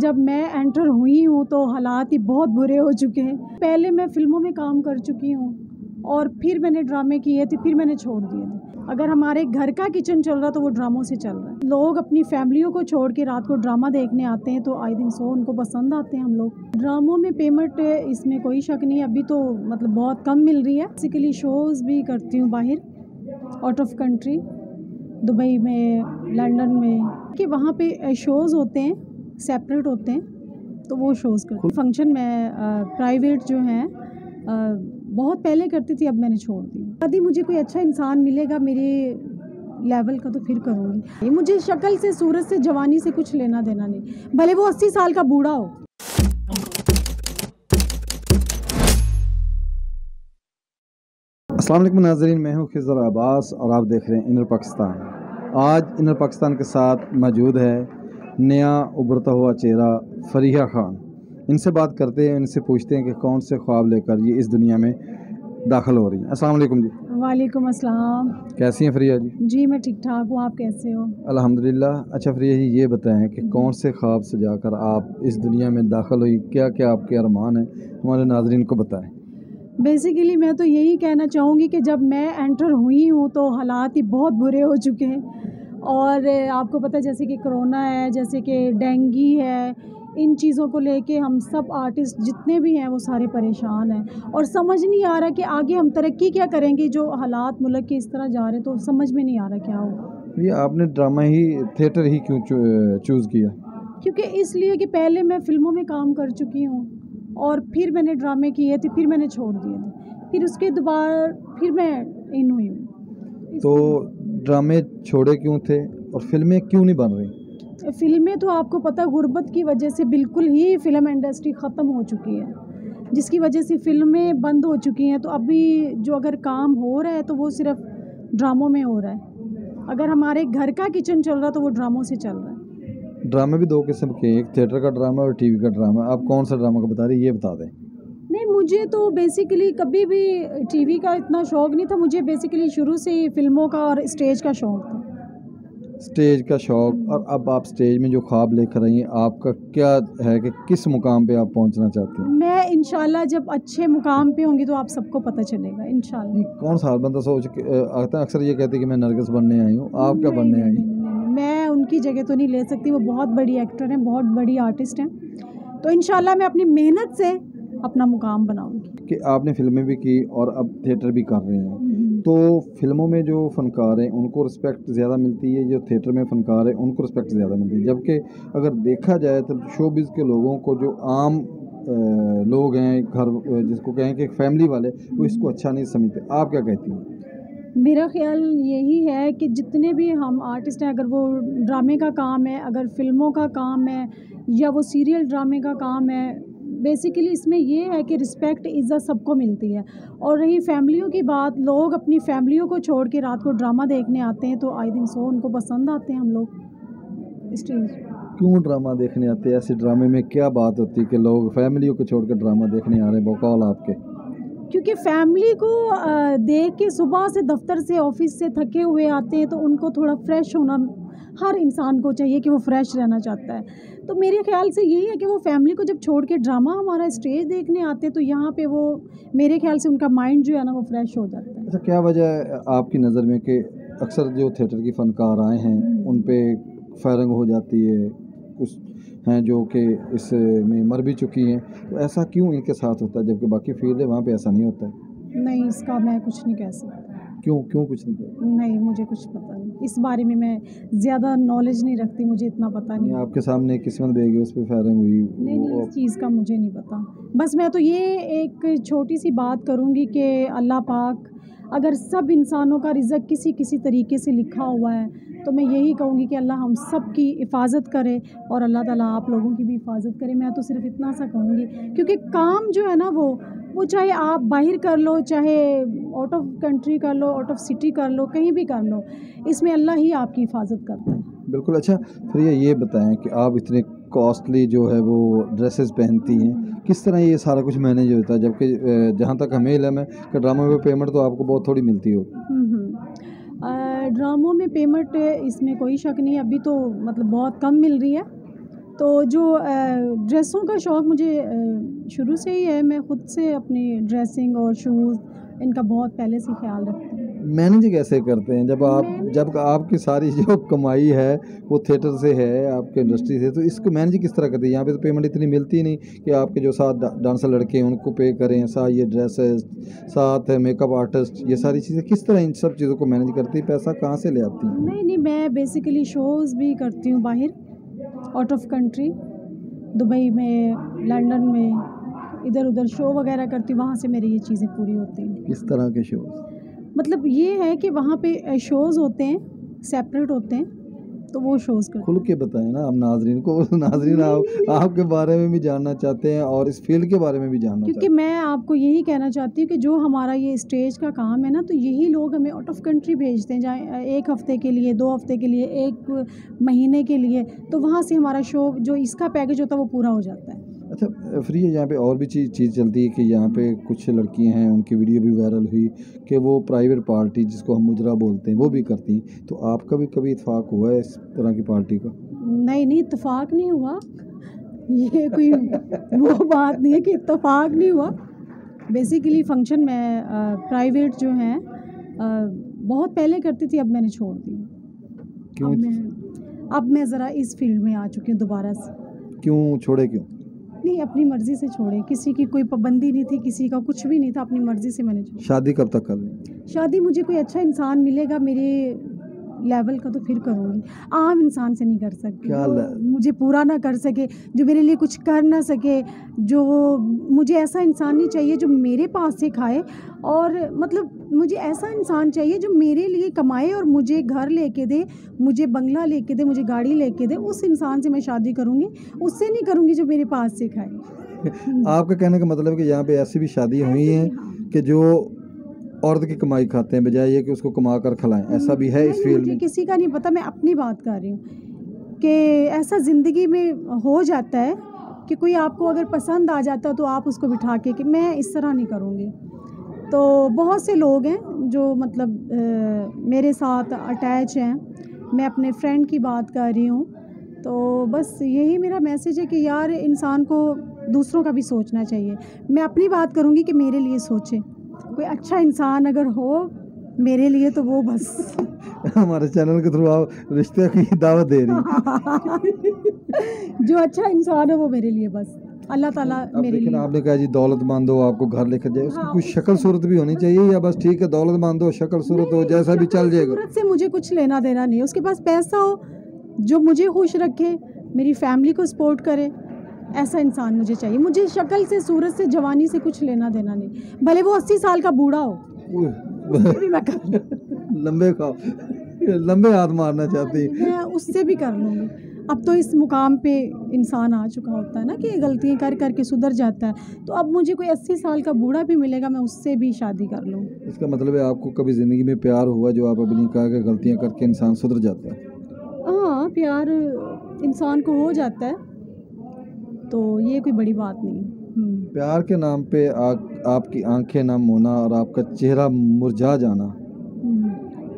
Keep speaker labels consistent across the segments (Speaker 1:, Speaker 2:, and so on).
Speaker 1: जब मैं एंटर हुई हूँ तो हालात ही बहुत बुरे हो चुके हैं। पहले मैं फ़िल्मों में काम कर चुकी हूँ और फिर मैंने ड्रामे किए थे, फिर मैंने छोड़ दिए थे। अगर हमारे घर का किचन चल रहा तो वो ड्रामों से चल रहा है। लोग अपनी फैमिलियों को छोड़ के रात को ड्रामा देखने आते हैं तो आई थिंक सो उनको पसंद आते हैं हम लोग। ड्रामों में पेमेंट इसमें कोई शक नहीं है, अभी तो मतलब बहुत कम मिल रही है। बेसिकली शोज़ भी करती हूँ बाहर, आउट ऑफ कंट्री, दुबई में, लंदन में, कि वहाँ पे शोज़ होते हैं, सेपरेट होते हैं, तो वो शोज़ करती हूँ। फंक्शन में प्राइवेट जो हैं बहुत पहले करती थी, अब मैंने छोड़ दी। यदि मुझे कोई अच्छा इंसान मिलेगा मेरे लेवल का तो फिर करूँगी। मुझे शक्ल से, सूरत से, जवानी से कुछ लेना देना नहीं, भले वो 80 साल का बूढ़ा हो।
Speaker 2: अस्सलाम वालेकुम नाज़रीन, मैं हूँ खिज़र अब्बास और आप देख रहे हैं इनर पाकिस्तान। आज इनर पाकिस्तान के साथ मौजूद है नया उभरता हुआ चेहरा फरीहा खान। इनसे बात करते हैं, इनसे पूछते हैं कि कौन से ख्वाब लेकर ये इस दुनिया में दाखिल हो रही हैं। अस्सलाम वालेकुम जी।
Speaker 1: वालेकुम अस्सलाम।
Speaker 2: कैसी हैं फरीहा जी?
Speaker 1: जी मैं ठीक ठाक हूँ, आप कैसे हो?
Speaker 2: अल्हम्दुलिल्लाह। अच्छा फरीहा जी, ये बताएं कि कौन से ख्वाब सजाकर आप इस दुनिया में दाखिल हुई, क्या क्या आपके अरमान हैं, हमारे नाज़रीन को बताएं।
Speaker 1: बेसिकली मैं तो यही कहना चाहूँगी कि जब मैं एंटर हुई हूँ तो हालात ही बहुत बुरे हो चुके हैं और आपको पता है जैसे कि कोरोना है, जैसे कि डेंगू है, इन चीज़ों को लेके हम सब आर्टिस्ट जितने भी हैं वो सारे परेशान हैं और समझ नहीं आ रहा कि आगे हम तरक्की क्या करेंगे। जो हालात मुल्क के इस तरह जा रहे हैं तो समझ में नहीं आ रहा क्या होगा।
Speaker 2: ये आपने ड्रामा ही, थिएटर ही क्यों चूज़ किया?
Speaker 1: क्योंकि इसलिए कि पहले मैं फ़िल्मों में काम कर चुकी हूँ और फिर मैंने ड्रामे किए थे, फिर मैंने छोड़ दिए थे, फिर उसके दोबारा फिर मैं इन हुई हूँ।
Speaker 2: तो ड्रामे छोड़े क्यों थे और फिल्में क्यों नहीं बन रही?
Speaker 1: फ़िल्में तो आपको पता गुर्बत की वजह से बिल्कुल ही फ़िल्म इंडस्ट्री ख़त्म हो चुकी है, जिसकी वजह से फ़िल्में बंद हो चुकी हैं। तो अभी जो अगर काम हो रहा है तो वो सिर्फ ड्रामों में हो रहा है। अगर हमारे घर का किचन चल रहा तो वो ड्रामों से चल रहा है।
Speaker 2: ड्रामे भी दो किस्म के हैं, एक थिएटर का ड्रामा और टीवी का ड्रामा। आप कौन सा ड्रामा का बता रहे हैं, ये बता दें।
Speaker 1: नहीं, मुझे तो बेसिकली कभी भी टीवी का इतना शौक़ नहीं था। मुझे बेसिकली शुरू से ही फ़िल्मों का और स्टेज का शौक़ था।
Speaker 2: स्टेज का शौक़, और अब आप स्टेज में जो ख्वाब लेकर आई हैं, आपका क्या है कि किस मुकाम पे आप पहुंचना चाहती हैं?
Speaker 1: मैं इंशाल्लाह जब अच्छे मुकाम पे होंगी तो आप सबको पता चलेगा इंशाल्लाह।
Speaker 2: कौन सा हर बंदा सोच के आता है, अक्सर ये कहते हैं कि मैं नरगिस बनने आई हूँ, आप क्या बनने आई?
Speaker 1: नहीं, मैं उनकी जगह तो नहीं ले सकती। वो बहुत बड़ी एक्टर हैं, बहुत बड़ी आर्टिस्ट हैं, तो इंशाल्लाह मैं अपनी मेहनत से अपना मुकाम बनाऊंगी।
Speaker 2: कि आपने फिल्में भी की और अब थिएटर भी कर रही हैं, तो फिल्मों में जो फ़नकार हैं उनको रिस्पेक्ट ज़्यादा मिलती है, जो थिएटर में फ़नकार हैं उनको रिस्पेक्ट ज़्यादा मिलती है? जबकि अगर देखा जाए तो शोबिज़ के लोगों को, जो आम लोग हैं, घर जिसको कहें कि फैमिली वाले, वो इसको अच्छा नहीं समझते। आप क्या कहती हैं?
Speaker 1: मेरा ख़्याल यही है कि जितने भी हम आर्टिस्ट हैं, अगर वो ड्रामे का काम है, अगर फ़िल्मों का काम है या वो सीरियल ड्रामे का काम है, बेसिकली इसमें ये है कि रिस्पेक्ट, इज़्ज़त सबको मिलती है। और रही फैमिलियों की बात, लोग अपनी फैमिलियों को छोड़ के रात को ड्रामा देखने आते हैं तो आई थिंक सो उनको पसंद आते हैं हम लोग स्टेज।
Speaker 2: क्यों ड्रामा देखने आते हैं? ऐसे ड्रामे में क्या बात होती है कि लोग फैमिलियों को छोड़कर ड्रामा देखने आ रहे हैं बकौल आपके?
Speaker 1: क्योंकि फैमिली को देख के सुबह से दफ्तर से, ऑफिस से थके हुए आते हैं तो उनको थोड़ा फ्रेश होना, हर इंसान को चाहिए कि वो फ्रेश रहना चाहता है। तो मेरे ख़्याल से यही है कि वो फैमिली को जब छोड़ के ड्रामा हमारा स्टेज देखने आते हैं तो यहाँ पे वो, मेरे ख़्याल से उनका माइंड जो है ना वो फ्रेश हो जाता है।
Speaker 2: अच्छा, क्या वजह है आपकी नज़र में कि अक्सर जो थिएटर की फ़नकार आए हैं उन पे फायरिंग हो जाती है, कुछ हैं जो कि इसमें मर भी चुकी हैं, तो ऐसा क्यों इनके साथ होता है जबकि बाकी फील्ड है वहाँ पे ऐसा नहीं होता है?
Speaker 1: नहीं, इसका मैं कुछ नहीं कह सकती।
Speaker 2: क्यों क्यों कुछ नहीं कहते?
Speaker 1: नहीं, मुझे कुछ पता नहीं इस बारे में, मैं ज़्यादा नॉलेज नहीं रखती, मुझे इतना पता नहीं।
Speaker 2: आपके सामने किस्मत बेगी उस पर फायरिंग हुई?
Speaker 1: नहीं, इस चीज़ का मुझे नहीं पता। बस मैं तो ये एक छोटी सी बात करूँगी कि अल्लाह पाक, अगर सब इंसानों का रिज़्क़ किसी किसी तरीके से लिखा हुआ है तो मैं यही कहूँगी कि अल्लाह हम सब की हिफ़ाज़त करे और अल्लाह ताला आप लोगों की भी हिफ़ाज़त करे। मैं तो सिर्फ़ इतना सा कहूँगी, क्योंकि काम जो है ना वो चाहे आप बाहर कर लो, चाहे आउट ऑफ कंट्री कर लो, आउट ऑफ सिटी कर लो, कहीं भी कर लो, इसमें अल्लाह ही आपकी हिफ़ाज़त करता है।
Speaker 2: बिल्कुल। अच्छा, फिर ये बताएं कि आप इतने कॉस्टली जो है वो ड्रेसेस पहनती हैं, किस तरह ये सारा कुछ मैनेज होता है? जबकि जहाँ तक हमें इल्म है कि ड्रामा में पेमेंट तो आपको बहुत थोड़ी मिलती होगी।
Speaker 1: ड्रामों में पेमेंट इसमें कोई शक नहीं है, अभी तो मतलब बहुत कम मिल रही है। तो जो ड्रेसों का शौक़ मुझे शुरू से ही है। मैं ख़ुद से अपनी ड्रेसिंग और शूज़ इनका बहुत पहले से ख्याल रखती हूँ।
Speaker 2: मैनेज कैसे करते हैं जब आपकी सारी जो कमाई है वो थिएटर से है, आपके इंडस्ट्री से, तो इसको मैनेज किस तरह करते हैं? यहाँ पे तो पेमेंट इतनी मिलती नहीं कि आपके जो साथ डांसर लड़के हैं उनको पे करें, साथ ये ड्रेसेस, साथ मेकअप आर्टिस्ट, ये सारी चीज़ें किस तरह इन सब चीज़ों को मैनेज करती है? पैसा कहाँ से ले आती हैं?
Speaker 1: नहीं, मैं बेसिकली शोज़ भी करती हूँ बाहर, आउट ऑफ कंट्री, दुबई में, लंदन में, इधर-उधर शो वगैरह करती हूँ, वहाँ से मेरी ये चीज़ें पूरी होती हैं।
Speaker 2: किस तरह के शोज़?
Speaker 1: मतलब ये है कि वहाँ पे शोज़ होते हैं, सेपरेट होते हैं, तो वो शोज़ करते हैं।
Speaker 2: खुल के बताएं ना आप नाज़रीन को। नाज़रीन आपके बारे में भी जानना चाहते हैं और इस फील्ड के बारे में भी जानना
Speaker 1: क्योंकि
Speaker 2: चाहते हैं।
Speaker 1: मैं आपको यही कहना चाहती हूँ कि जो हमारा ये स्टेज का काम है ना, तो यही लोग हमें आउट ऑफ कंट्री भेजते हैं, जहाँ 1 हफ़्ते के लिए, 2 हफ़्ते के लिए, 1 महीने के लिए, तो वहाँ से हमारा शो जो इसका पैकेज होता है वो पूरा हो जाता है।
Speaker 2: अच्छा, फ्री है यहाँ पे और भी चीज़ चलती है कि यहाँ पे कुछ लड़कियाँ हैं, उनकी वीडियो भी वायरल हुई कि वो प्राइवेट पार्टी जिसको हम मुजरा बोलते हैं वो भी करती हैं, तो आपका भी कभी इत्तेफाक हुआ है इस तरह की पार्टी का?
Speaker 1: नहीं, इत्तेफाक नहीं हुआ। ये कोई वो बात नहीं है कि इत्तेफाक नहीं हुआ। बेसिकली फ़ंक्शन मैं प्राइवेट जो हैं बहुत पहले करती थी, अब मैंने छोड़ दी।
Speaker 2: क्यों?
Speaker 1: अब मैं ज़रा इस फील्ड में आ चुकी हूँ दोबारा से।
Speaker 2: क्यों छोड़े, क्यों?
Speaker 1: नहीं, अपनी मर्ज़ी से छोड़े, किसी की कोई पाबंदी नहीं थी, किसी का कुछ भी नहीं था, अपनी मर्ज़ी से मैंने छोड़ा।
Speaker 2: शादी कब तक कर लें?
Speaker 1: शादी मुझे कोई अच्छा इंसान मिलेगा मेरे लेवल का तो फिर करूँगी, आम इंसान से नहीं कर सकती। जो मुझे पूरा ना कर सके, जो मेरे लिए कुछ कर ना सके, जो मुझे ऐसा इंसान नहीं चाहिए जो मेरे पास से खाए, और मतलब मुझे ऐसा इंसान चाहिए जो मेरे लिए कमाए और मुझे घर लेके दे, मुझे बंगला लेके दे, मुझे गाड़ी लेके दे। उस इंसान से मैं शादी करूँगी, उससे नहीं करूँगी जो मेरे पास से खाए।
Speaker 2: आपका कहने का मतलब है कि यहाँ पे ऐसी भी शादी हुई हैं कि जो औरत की कमाई खाते हैं बजाय ये कि उसको कमा कर खिलाएं, ऐसा भी है इस फील्ड में?
Speaker 1: किसी का नहीं पता, मैं अपनी बात कर रही हूँ कि ऐसा ज़िंदगी में हो जाता है कि कोई आपको अगर पसंद आ जाता है तो आप उसको बिठा के, कि मैं इस तरह नहीं करूँगी। तो बहुत से लोग हैं जो मतलब मेरे साथ अटैच हैं, मैं अपने फ्रेंड की बात कर रही हूँ। तो बस यही मेरा मैसेज है कि यार इंसान को दूसरों का भी सोचना चाहिए। मैं अपनी बात करूँगी कि मेरे लिए सोचे, कोई अच्छा इंसान अगर हो मेरे लिए तो वो बस।
Speaker 2: हमारे चैनल के थ्रू आप रिश्ते की दावत दे रही
Speaker 1: जो अच्छा इंसान है वो मेरे लिए बस, अल्लाह ताला मेरे लिए।
Speaker 2: आपने कहा जी दौलतमंद हो, आपको घर लेकर जाए, उसकी कुछ शक्ल सूरत भी होनी चाहिए, या बस ठीक है दौलतमंद हो, शक्ल सूरत हो, जैसा भी चल जाएगा?
Speaker 1: सूरत से मुझे कुछ लेना देना नहीं है, उसके पास पैसा हो जो मुझे खुश रखे, मेरी फैमिली को सपोर्ट करे, ऐसा इंसान मुझे चाहिए। मुझे शक्ल से, सूरत से, जवानी से कुछ लेना देना नहीं, भले वो 80 साल का बूढ़ा हो। भी मैं
Speaker 2: लंबे हाथ मारना चाहती,
Speaker 1: मैं उससे भी कर लूँगी। अब तो इस मुकाम पे इंसान आ चुका होता है ना कि गलतियाँ कर करके सुधर जाता है, तो अब मुझे कोई 80 साल का बूढ़ा भी मिलेगा, मैं उससे भी शादी कर लूँ।
Speaker 2: इसका मतलब है आपको कभी ज़िंदगी में प्यार हुआ जो आप अभी नहीं कहा कि गलतियाँ करके इंसान सुधर जाता है?
Speaker 1: हाँ, प्यार इंसान को हो जाता है, तो ये कोई बड़ी बात नहीं है।
Speaker 2: प्यार के नाम पे आपकी आंखें नम होना और आपका चेहरा मुरझा जाना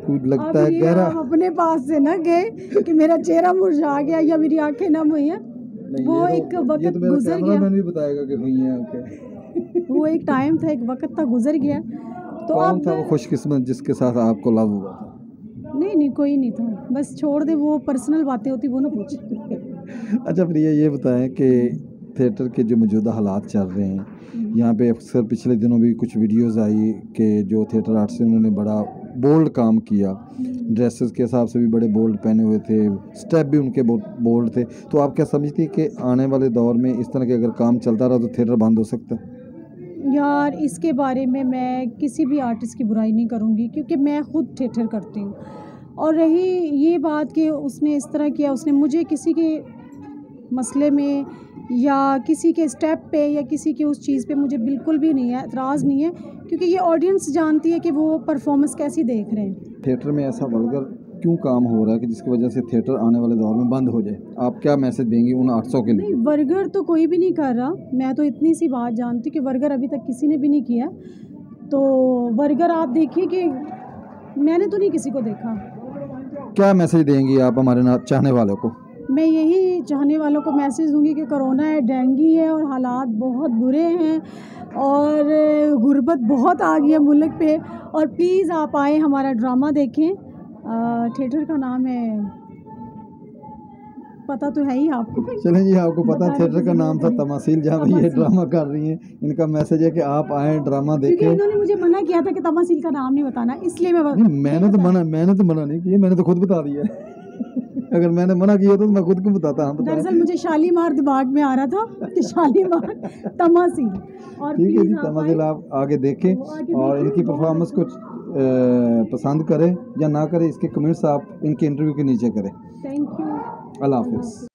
Speaker 2: कुछ लगता है गहरा?
Speaker 1: अपने पास से ना गए कि मेरा चेहरा मुरझा गया या मेरी आंखें नम हुई हैं, वो एक वक्त गुजर गया।
Speaker 2: भी बताएगा कि हुई हैं आंखें।
Speaker 1: वो एक टाइम था, एक वक्त था, गुजर गया। तो
Speaker 2: कौन था वो खुशकिस्मत जिसके साथ आपको लव हुआ था?
Speaker 1: नहीं, कोई नहीं था, बस छोड़ दे, वो पर्सनल बातें होती वो ना पूछ।
Speaker 2: अच्छा प्रिया, ये बताएं कि थिएटर के जो मौजूदा हालात चल रहे हैं, यहाँ पे अक्सर पिछले दिनों भी कुछ वीडियोस आई कि जो थिएटर आर्टिस्ट हैं उन्होंने बड़ा बोल्ड काम किया, ड्रेसेस के हिसाब से भी बड़े बोल्ड पहने हुए थे, स्टेप भी उनके बोल्ड थे, तो आप क्या समझती है कि आने वाले दौर में इस तरह के अगर काम चलता रहा तो थिएटर बंद हो सकता है?
Speaker 1: यार इसके बारे में मैं किसी भी आर्टिस्ट की बुराई नहीं करूँगी, क्योंकि मैं ख़ुद थिएटर करती हूँ। और रही ये बात कि उसने इस तरह किया, उसने मुझे किसी के मसले में या किसी के स्टेप पे या किसी के उस चीज़ पे मुझे बिल्कुल भी नहीं है, एतराज़ नहीं है, क्योंकि ये ऑडियंस जानती है कि वो परफॉर्मेंस कैसी देख रहे हैं।
Speaker 2: थिएटर में ऐसा वल्गर क्यों काम हो रहा है कि जिसकी वजह से थिएटर आने वाले दौर में बंद हो जाए? आप क्या मैसेज देंगी उन 800 के लिए?
Speaker 1: नहीं, वर्गर तो कोई भी नहीं कर रहा, मैं तो इतनी सी बात जानती हूँ कि वर्गर अभी तक किसी ने भी नहीं किया। तो वर्गर आप देखिए कि मैंने तो नहीं किसी को देखा।
Speaker 2: क्या मैसेज देंगी आप हमारे चाहने वालों को?
Speaker 1: मैं यही चाहने वालों को मैसेज दूंगी कि कोरोना है, डेंगू है और हालात बहुत बुरे हैं और गुर्बत बहुत आ गई है मुल्क पे। और प्लीज़ आप आए, हमारा ड्रामा देखें। थिएटर का नाम है, पता तो है ही आपको।
Speaker 2: चलें जी, आपको पता है थिएटर का नाम था तमासील, जहाँ पे ये ड्रामा कर रही हैं। इनका मैसेज है कि आप आएँ, ड्रामा देखें।
Speaker 1: इन्होंने मुझे मना किया था कि तमासील का नाम नहीं बताना, इसलिए
Speaker 2: मैंने तो मना नहीं किया, मैंने तो खुद बता दिया अगर मैंने मना किया तो मैं खुद को बताता। हाँ,
Speaker 1: दरअसल मुझे शालीमार दिमाग में आ रहा था कि शालीमार तमासील। और
Speaker 2: ठीक है जी, तमासील आप आगे देखें और इनकी परफॉर्मेंस को पसंद करें या ना करें, इसके कमेंट्स आप इनके इंटरव्यू के नीचे करें।
Speaker 1: Thank you.
Speaker 2: अल्लाह हाफिज़।